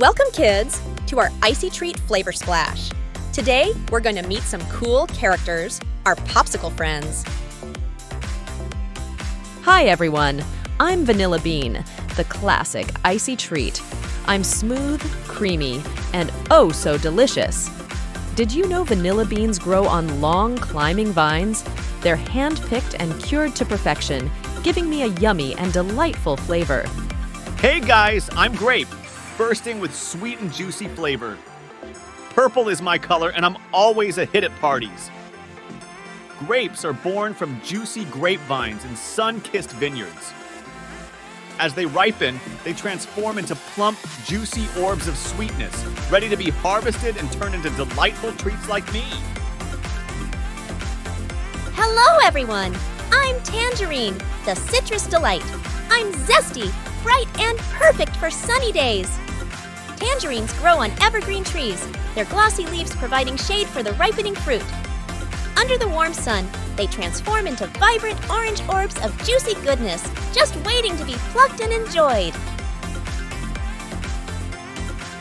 Welcome, kids, to our Icy Treat Flavor Splash. Today, we're going to meet some cool characters, our popsicle friends. Hi, everyone. I'm Vanilla Bean, the classic icy treat. I'm smooth, creamy, and oh so delicious. Did you know vanilla beans grow on long, climbing vines? They're hand-picked and cured to perfection, giving me a yummy and delightful flavor. Hey guys, I'm Grape, bursting with sweet and juicy flavor. Purple is my color and I'm always a hit at parties. Grapes are born from juicy grapevines in sun-kissed vineyards. As they ripen, they transform into plump, juicy orbs of sweetness, ready to be harvested and turned into delightful treats like me. Hello, everyone. I'm Tangerine, the citrus delight. I'm zesty, bright, and perfect for sunny days. Tangerines grow on evergreen trees, their glossy leaves providing shade for the ripening fruit. Under the warm sun, they transform into vibrant orange orbs of juicy goodness, just waiting to be plucked and enjoyed.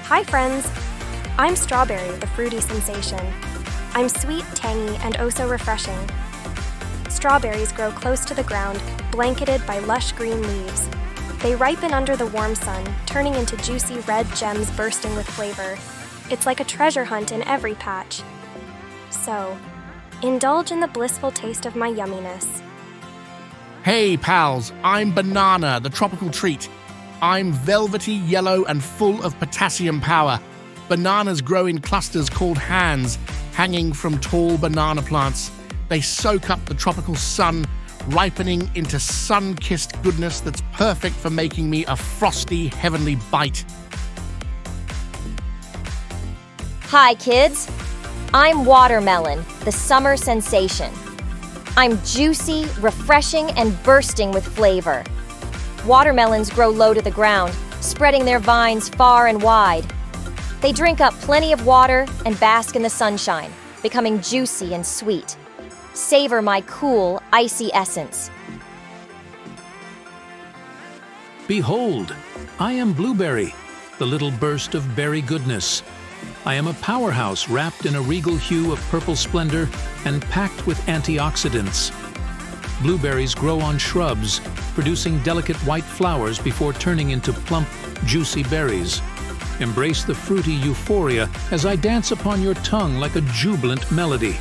Hi, friends. I'm Strawberry, the fruity sensation. I'm sweet, tangy, and oh so refreshing. Strawberries grow close to the ground, blanketed by lush green leaves. They ripen under the warm sun, turning into juicy red gems bursting with flavor. It's like a treasure hunt in every patch. So, indulge in the blissful taste of my yumminess. Hey pals, I'm Banana, the tropical treat. I'm velvety yellow and full of potassium power. Bananas grow in clusters called hands, hanging from tall banana plants. They soak up the tropical sun, ripening into sun-kissed goodness that's perfect for making me a frosty, heavenly bite. Hi, kids. I'm Watermelon, the summer sensation. I'm juicy, refreshing, and bursting with flavor. Watermelons grow low to the ground, spreading their vines far and wide. They drink up plenty of water and bask in the sunshine, becoming juicy and sweet. Savor my cool, icy essence. Behold, I am Blueberry, the little burst of berry goodness. I am a powerhouse wrapped in a regal hue of purple splendor and packed with antioxidants. Blueberries grow on shrubs, producing delicate white flowers before turning into plump, juicy berries. Embrace the fruity euphoria as I dance upon your tongue like a jubilant melody.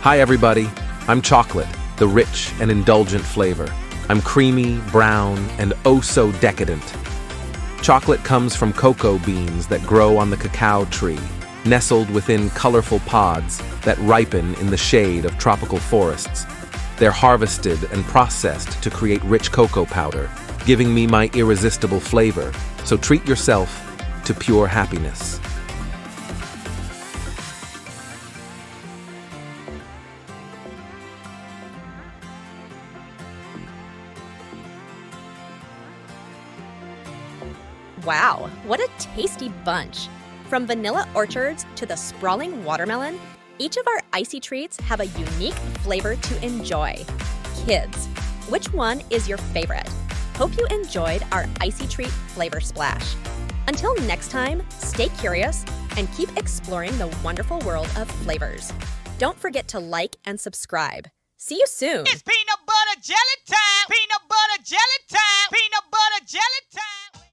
Hi everybody, I'm Chocolate, the rich and indulgent flavor. I'm creamy, brown, and oh so decadent. Chocolate comes from cocoa beans that grow on the cacao tree, nestled within colorful pods that ripen in the shade of tropical forests. They're harvested and processed to create rich cocoa powder, giving me my irresistible flavor, so treat yourself to pure happiness. Wow, what a tasty bunch. From vanilla orchards to the sprawling watermelon, each of our icy treats have a unique flavor to enjoy. Kids, which one is your favorite? Hope you enjoyed our Icy Treat Flavor Splash. Until next time, stay curious and keep exploring the wonderful world of flavors. Don't forget to like and subscribe. See you soon. It's peanut butter jelly time! Peanut butter jelly time!